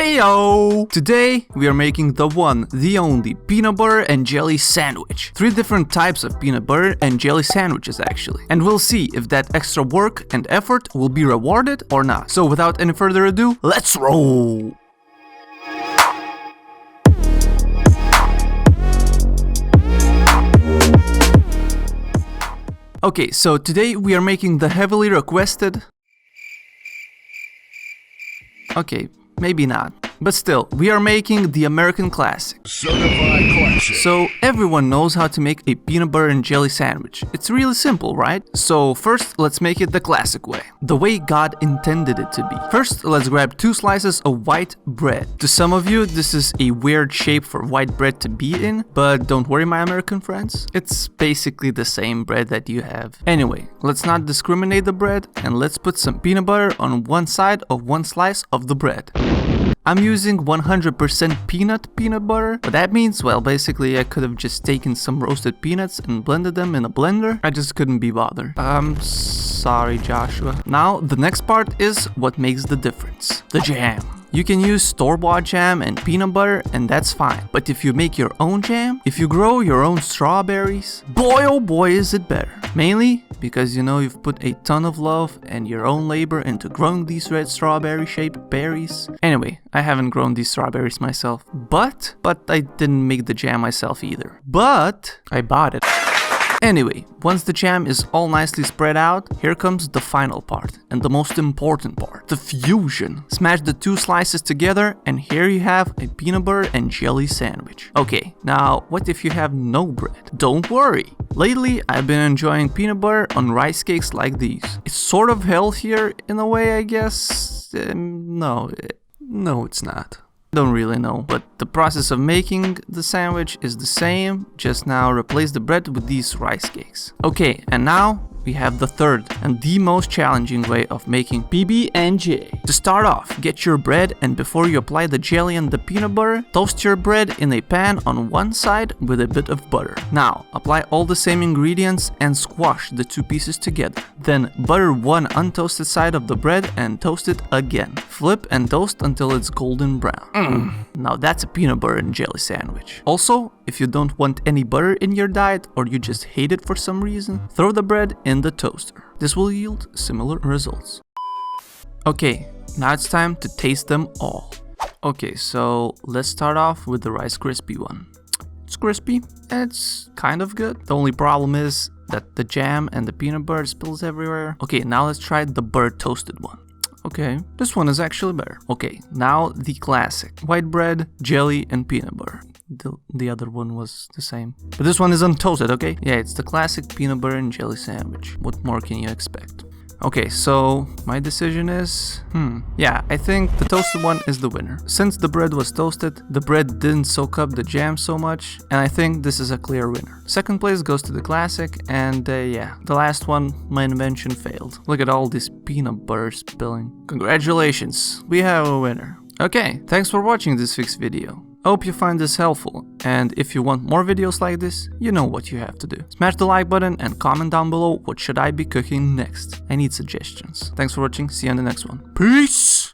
Heyo! Today we are making the one, the only peanut butter and jelly sandwich. 3 different types of peanut butter and jelly sandwiches actually. And we'll see if that extra work and effort will be rewarded or not. So without any further ado, let's roll! Okay, so today we are making the heavily requested... Okay, maybe not. But still, we are making the American classic. Certified classic. So everyone knows how to make a peanut butter and jelly sandwich. It's really simple, right? So first, let's make it the classic way. The way God intended it to be. First, let's grab 2 slices of white bread. To some of you, this is a weird shape for white bread to be in, but don't worry, my American friends. It's basically the same bread that you have. Anyway, let's not discriminate the bread, and let's put some peanut butter on one side of one slice of the bread. I'm using 100% peanut butter. What that means, well, basically I could have just taken some roasted peanuts and blended them in a blender. I just couldn't be bothered. I'm sorry, Joshua. Now, the next part is what makes the difference. The jam. You can use store-bought jam and peanut butter, and that's fine. But if you make your own jam, if you grow your own strawberries, boy oh boy is it better. Mainly because you know you've put a ton of love and your own labor into growing these red strawberry-shaped berries. Anyway, I haven't grown these strawberries myself, but I didn't make the jam myself either. But I bought it. Anyway, once the jam is all nicely spread out, here comes the final part, and the most important part, the fusion. Smash the 2 slices together, and here you have a peanut butter and jelly sandwich. Okay, now what if you have no bread? Don't worry. Lately, I've been enjoying peanut butter on rice cakes like these. It's sort of healthier in a way, I guess. No, it's not. Don't really know, but the process of making the sandwich is the same, just now replace the bread with these rice cakes. Okay, and now we have the third and the most challenging way of making PB&J. To start off, get your bread, and before you apply the jelly and the peanut butter, toast your bread in a pan on one side with a bit of butter. Now, apply all the same ingredients and squash the 2 pieces together. Then butter one untoasted side of the bread and toast it again. Flip and toast until it's golden brown. Now that's a peanut butter and jelly sandwich. Also, if you don't want any butter in your diet or you just hate it for some reason, throw the bread in the toaster. This will yield similar results. Okay, now it's time to taste them all. Okay, so let's start off with the Rice Krispie one. It's crispy, and it's kind of good. The only problem is that the jam and the peanut butter spills everywhere. Okay, now let's try the butter toasted one. Okay, this one is actually better. Okay, now the classic. White bread, jelly, and peanut butter. The other one was the same. But this one is untoasted, okay? Yeah, it's the classic peanut butter and jelly sandwich. What more can you expect? Okay, so my decision is... yeah, I think the toasted one is the winner. Since the bread was toasted, the bread didn't soak up the jam so much, and I think this is a clear winner. Second place goes to the classic, and yeah, the last one, my invention failed. Look at all this peanut butter spilling. Congratulations, we have a winner. Okay, thanks for watching this fix video. Hope you find this helpful, and if you want more videos like this, you know what you have to do. Smash the like button and comment down below what should I be cooking next. I need suggestions. Thanks for watching, see you on the next one. Peace!